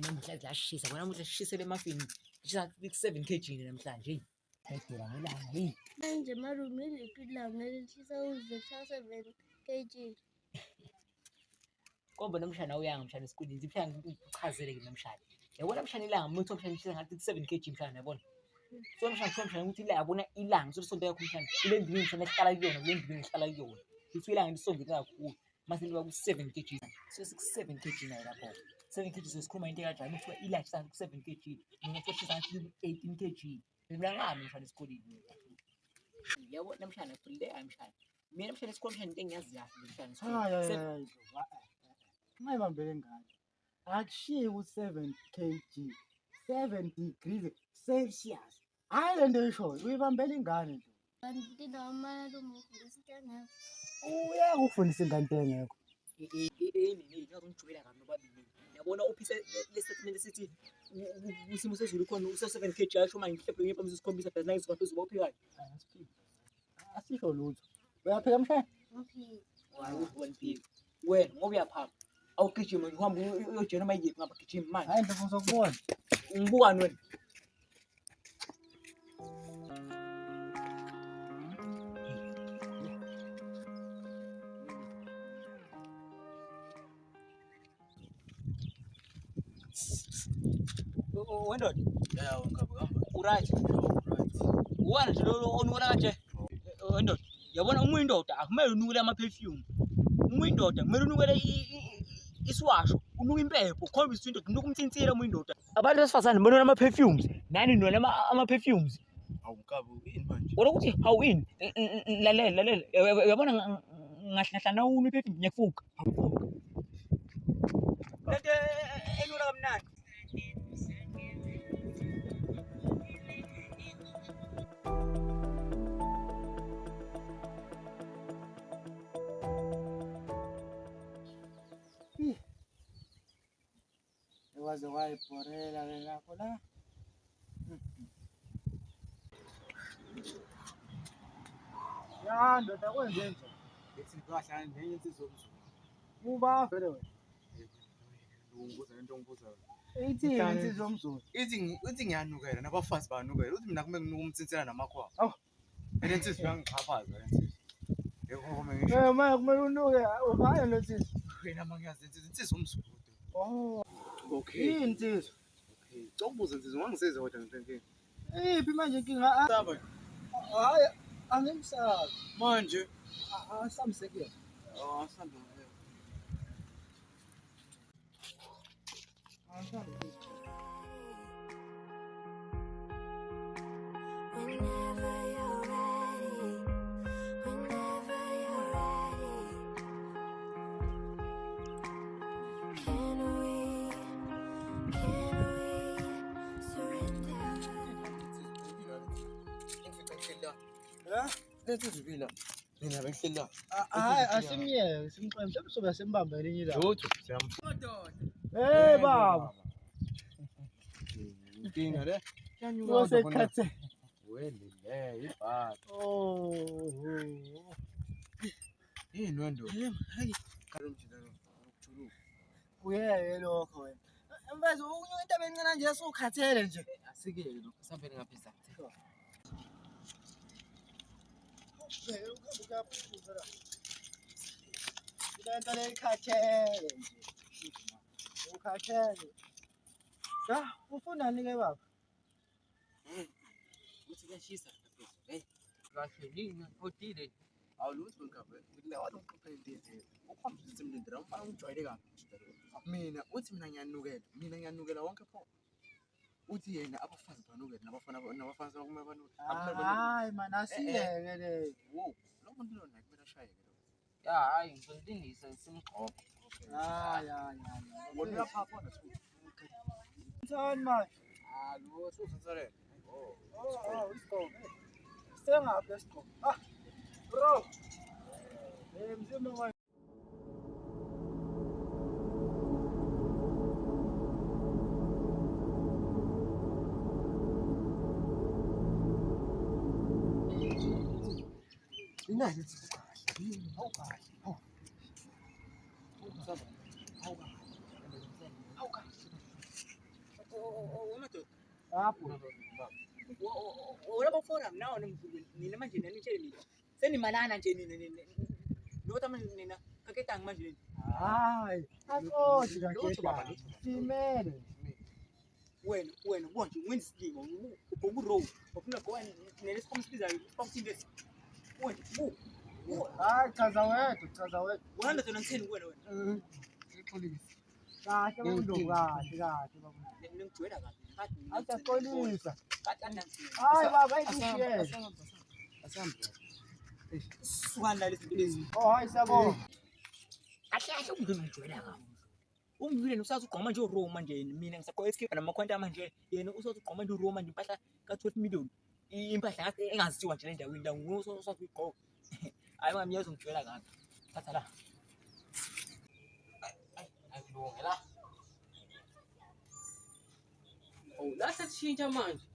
namhlanje lashisa bona namuhla sishisele emafini shisa 7 kg namhlanje ayidura ngelanga hey manje malume ilanga lishisa uzotha 7 kg ngoba namhlanje uyanga mshana esikoleni mhlanga uchazeleke namhlanje yabona mshana ilanga umuntu omshana lishisa ngathi 7 kg mshana yabona so mshana ukuthi la yabona ilanga solisonto yakho mshana kule ndini mshana ehlala kuyona kule ndini ehlala kuyona lithi ilanga lisondele kakhulu mase liba ku 7 kg so 7 kg nayo lapho 7 kg sesikhuluma into kanjani ukuthi ilanga lishisa 7 kg ngeke lishisa 18 kg ngingangami mshana esikoleni yabo namhlanje ngifundile mshana mina mshana esikoleni mshana into engiyazi kahle mshana hayi ungayibambele ngani akushiyi u7 kg 7 degrees Celsius hayi lento ishoyo uyibambela ingane nje kanti malume ufundisa ngakho uyakufundisa ingane engekho nini ngizongijubela kabi nobabili yabona uphise le-statement esithi usimo sezulu khona u7 kg asho manje mhlawumbe ngempamisa isikhombisa phela nangizwa phezulu uphikayo asisho lutho uyaphika mshana hayi wena ngoba uyaphaka awugijima nje uhamba uyojena mayiphi ngapha gijima manje hayi nto ngizokubona ngibukani wena wendoda uright wena nje lo onukela kanje wendoda yabona uma uyindoda akumele unukele ama-perfume uma uyindoda kumele unukele isiwasho unuka impepho ukhombisa indoda unuka umthinsila uma uyindoda abantu besifazane bonona ama-perfumes nani nona ama-perfumes awukabi yini manje wona ukuthi hawu ini lalela yabona ngahlahlana una i-perfume ngiyakufuka lento elula kamnandi waze wayibhorela ke lapho la ya ndoda kwenze nje ethi kahlala nenye insizwa omzulu kuba vele wena ungubuza lento ongibuza ithi insizwa omzulu ithi ngiyanukela nabafazi bayanukela uthi mina kumele nginuka umthinsela namakhwa awu le nsizwa iyangichaphaza le nsizwa ngeke ngisho manje kumele unuke uvayo lo nsizwa wena mangiyazi insizwa omzulu oh okay insizwa okay ngokubuza insizwa ungangisiza kodwa ngisenkingi iphi manje inkinga saba hayi angimsazi manje asamsekela asanda whenever you're ready can we surrender lensizwa mina bengihleli hayi asimyeke simxeme mhlawumbe sobe simbambele elinye la lutho siyamdoda baba inkinga le wasekhathe wele le ibhato yini wendo hayi kalomjina lo ukujuluka kuyeke lokho wena mfethu unyuka into ebencane nje sukhathele nje asikele lokho sambele ngaphisa lento leyikhathele nje ukhathele ufunani ke baba uthi kuyashisa hey kahle yini odile awulutho ngikhabe ngilewala uqophela into ukhomba ukuthi mlindira umfana ungijwayele kabi mina uthi mina ngiyanukela wonke pho uthi yena abafazi banukela nabafazi bakumele banukela hayi man asiyeke le wo lo muntu lo naye kumele ashayeke lo ya hayi ngizolingisa simgqoko hayi wona uyaphapha wona Nsani manje lo susenzelele isigqoko sengaphi lesigqoko bro mzimba manje inani Lapho. Wena bafora nawo nina manje nanitshele mina. Senimalana nje nina. Nokuthi manje nina kaketanga manje nini? Hayi, akhothi kaketa. Simele. Wena konje wenza isilimo ubhuku ufuna gowa nelesikhoma sibizayo isiphambisile Hayi, chaza wedwa. wena zona ngitheni kuwena Ixolisa. Kahle bamntu kahle baba. ningijwayela kabi Asaxolisa. kathi Hayi baba, ayikushiyela. sukana la lezinto lezi Oh, hayi siyabonga. kahle umndeni ngijwayela kabi umndeni usazi ugqoma nje uRoma nje mina ngisaqoqa iskipha namakhonta manje yena usazi ugqoma nje uRoma nje impahla ka12 million impahla yakhe engaziwa nje endaweni la usazi ugqoka hayi mama yazo ngijwayela kabi thatha la akulunge la Oh, la sekushintsha manje.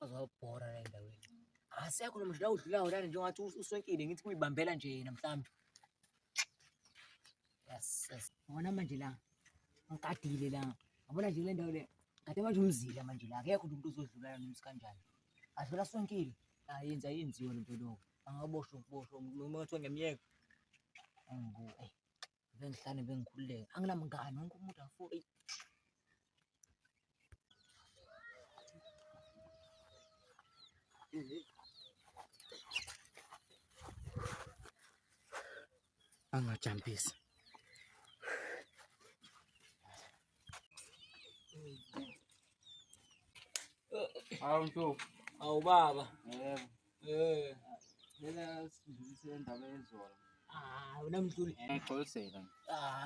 azawubhora la endaweni asekho nomdla la udlulayo lana njengathi usonkile ngithi kuyibambela nje namhlanje yes ngona manje la ngikadile la ngabona nje le ndawo le kade manje umzila manje la akekho umuntu uzodlula nomsi kanjani adlula sonkile yenziwe lento lokho angaboshwa uma kuthiwa ngiyamyeka bengihlane bengikhululeke anginamngani wonke umuntu afuna Angajampisa. Awunto. awubaba Lela sidlulise indaba yezolo. unamdluli Ngixolisela.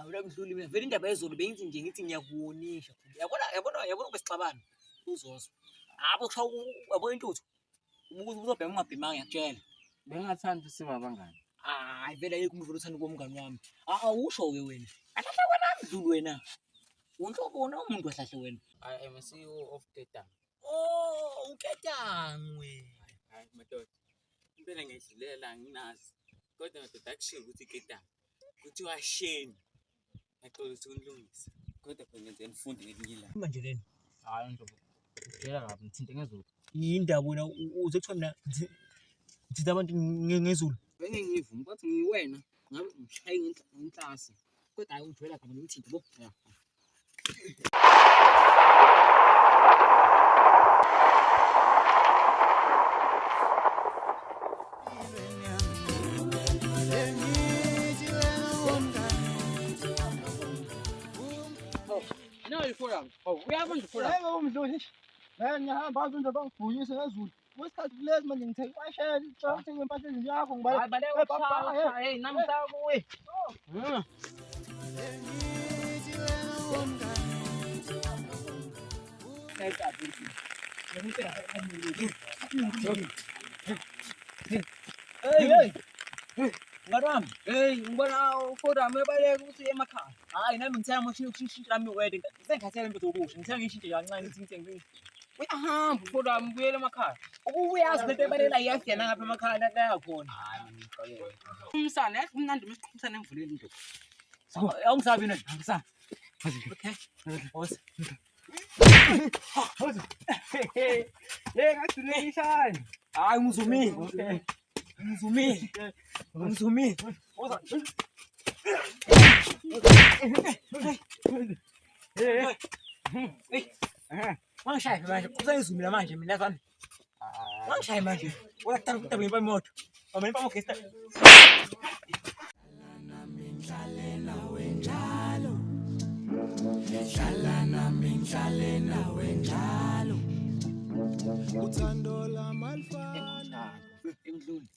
unamdluli mina vele indaba yezolo bengithi nje ngithi ngiyakuwonisha yabona besixabana uzozwa kusho yabona intuthu uzobhema ungabhemanga ngiyakutshela Bengathanda siba abangani. hayi vele ayikho umvula uthanda komngani wami awusho-ke wena ahlahla kwanamdluli wena unhlobona umuntu wahlahle wena I am a CEO of Ketang. uketangwe Hayi madoda. Impela ngiyidlulela nginazi. Kodwa madoda akushiwo ukuthi Ketang. Kuthiwa shame. Ngixolisa ukulungisa. Kodwa phela ngenze nifunde ngelinye manje lena Hayi ndobo. Ngiyela kabi ngithinte ngezulu. yindaba wena uze kuthiwa mina ngithinta abantu ngezulu Bengingivuma kwathi ngiwena ngabe ngishaye ngenhlasi. kodwa hayi ungijwayela kabi ngimthinte bo No, you forum. Oh, we haven't the forum. Hayi umdluli. Ngiyahamba azenza bangivunyise ngezulu. Wesikhathi kulezi manje ngithe kwashela ngicela ukuthi ngempahla yakho ngibale. Hey, namsakuwe. Ngarami ngibona uforum ebaleka ukuthi emakhaya. hayi nami ngithela manje ukushintsha lami wede sengikhathele into zokusho ngithela ngishintshe kancane ngithinge Uyahamba uforum ubuyela emakhaya. uyazi lento ebalela iyafyana ngapha emakhaya la khona Umsana yathi umnandi masiqhumisana emvuleni nje. awungisabi yena ngisabi okay boss Hey, ngathulekishana. hayi ngizumile ngizumile Mangishaye manje kusayizumile manje mina zami mangishaye manje uyaqala ukudabula imoto amene pamo gesta Uthando lamalfana. emdluli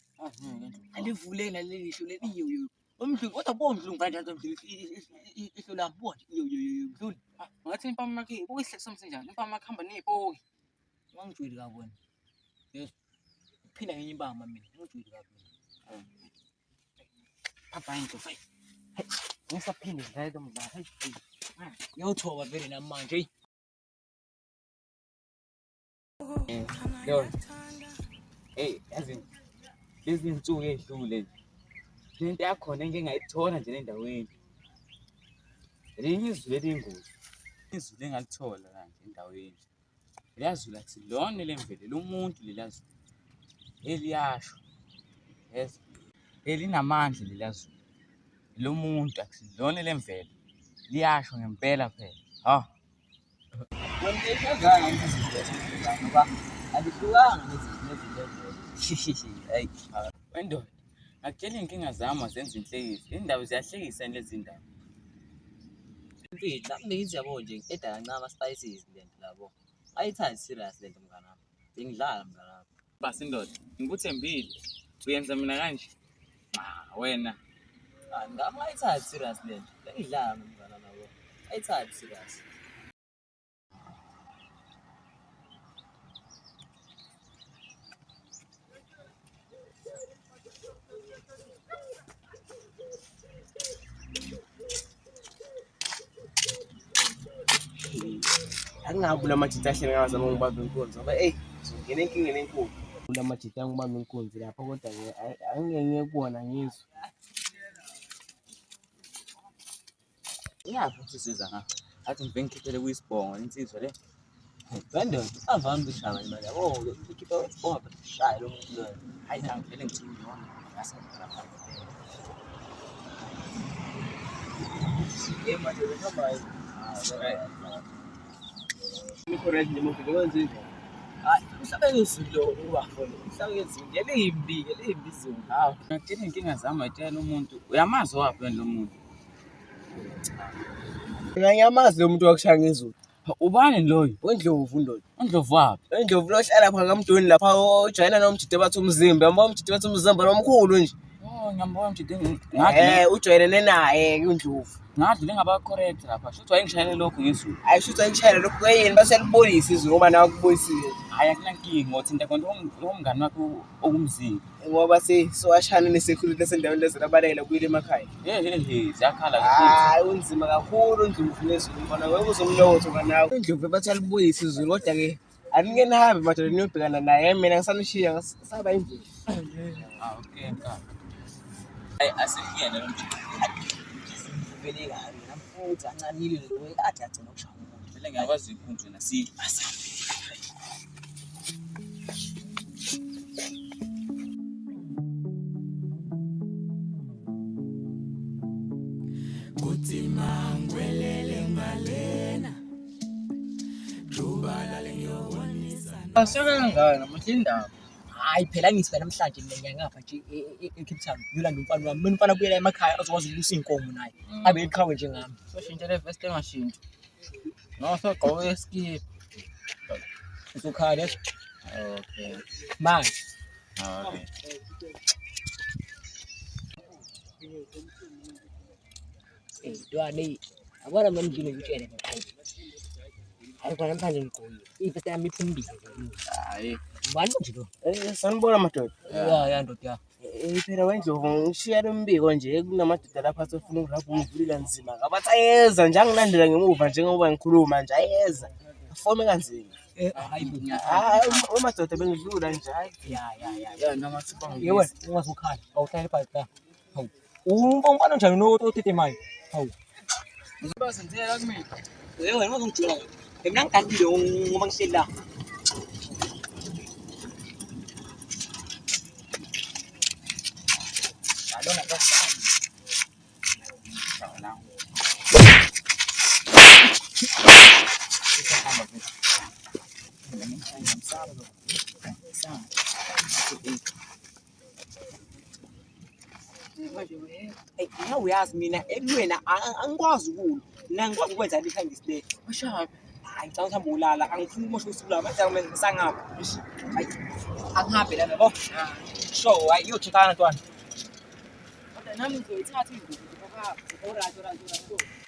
alivule naleli lisho leliyo umdluli kodwa bomdluli kanjani umdluli ihlo lami bonke mdluli Ngathi impama makhe uyihlekisa msenjani? Impama makhamba nezipoki. wangijwayeli kabi wena yes phinda ngenye impama mina ngijwayeli kabi Papa into fai. Ngisaphinde ngayeke mdlalo. ngiyawuthoba vele nami manje Yo. Hey, yazi lezi insuku ezidlule lento yakhona engike ngayithola nje endaweni. Elinye izulu eliyingozi. Izulu engalithola la nje endaweni. Liyazulu lathi lona lemvelo lomuntu lelazulu. Eliyasho. Yes. Elinamandla lelazulu. Lomuntu akusilona lemvelo. Liyasho ngempela phela. Ha. Wena ehlangana ngezinto ngoba alihlukanga nezinto. Hayi. Wendoda. Akutshela inkinga zami azenza inhlekisa. Indaba ziyahlekisa lezi ndaba. Impilo nami bengithi yabo nje eda kancane ama-spices lento labo. Ayithathi serious lento mngani wami. Bengidlala mngani wami. Basi ndoda, ngikuthembile. Uyenza mina kanje. Wena. Ngami ayithathi serious lento. Bengidlala mngani wami yabo. Ayithathi serious. Angabu lamajita ahlele ngazama ngibambe inkunzi ngoba ngene enkingeni enkulu. Lamajita angibambe inkunzi lapho kodwa ke angeke kubona ngizwe. Iyaphi usisiza ngapha? Athi ngibe ngikhiphele kuyisibongo insizwa le. Wendoda avami ukushaya imali yabo. Ukhipha isibongo shaya lo muntu lo. Hayi la ngivele ngithini yona. Ngase ngipha. Manje ngihamba Correct nje manje kwenze hayi usabe izinto ubafona. Usabe izinto elimbi izulu. Hawu, ngakutshela inkinga zami ayitshela umuntu. Uyamazi waphi wena lo muntu? ngiyamazi lo muntu wakushaya ngezulu. Ubani loyo? Wendlovu ndoda. Undlovu waphi? Wendlovu lo hlala lapha ngamdoni lapha ojayina nomjide bathi umzimba. Yabo umjide bathi umzimba nomkhulu nje. Oh, ngiyambona mjide ngathi ujwayelene naye uNdlovu. ngadlule ngaba correct lapha. Shuthi wayengishayele lokho ngezulu. Hayi shuthi ayishayela lokho kuyini base libonisa izulu ngoba nawe kubuyisile. Hayi akunankinga ngothinta konke umngani wakho okumzini. Ngoba sewashana nesecurity esendaweni lezirabalela kuyile emakhaya. Ziyakhala Hayi unzima kakhulu uNdlovu nezulu mbona ngoba uzomlotho kanawe. uNdlovu bathi alibuyisa izulu kodwa ke anike nihambe madoda niyobhekana naye mina ngisanishiya ngisaba indlela. Okay, nka. Hayi asifiyane lo mjide. Vele kabi namfuthi ancanile lo athi agcina ukushaya umuntu. Vele ngiyakwazi iphunzwe nasi. Kuthi mangwelele ngalena jubala lengiyobonisa Asakangana namuhla indaba. Hayi phela ngisibe namhlanje mina ngapha nje eCape Town. Ngilanda umfana wami. Mina umfana kuyela emakhaya azokwazi ukubusa inkomo naye. Abe eqhawe njengami. Soshintsha le vest engashintsha. No sogqoke iskip. Usukhala Okay. manje. Okay. Ntwana abona mina ngine ngitshele nje. Hayi kwana manje ngigqoke. Ivest yami iphumbile. Hayi. Ngibani nje lo? Sanibona madoda. Ya ndoda ya. Phela wendlovu ngishiya lo mbiko nje kunamadoda lapha asefuna ukurabha umvulile kanzima. Ngabathi ayeza nje angilandela ngemuva njengoba ngikhuluma nje ayeza. Afome kanzima. Hayi bo. Hayi umadoda bengidlula nje hayi. Ya noma sibonga. yewe ungazukhala. Awuhlale phansi la. Hawu. Umfana njani othethe manje? Hawu. Ngizobasenzela kumina. Yewe ngizongijula. Mina ngigandile ngoba ngihleli la. Alona lo. Hey, uyazi mina ekulwena angikwazi ukula. Mina ngikwazi ukwenza le khaya ngisile. Ushabe. Hayi ngicela ukuthi ulala angifuni ukusho usuku la manje kumele ngisangapha. Hayi angihambe la yabo. Show hayi yochekana ntwana. Kodwa nami ngizoyithatha indlu ngoba alright.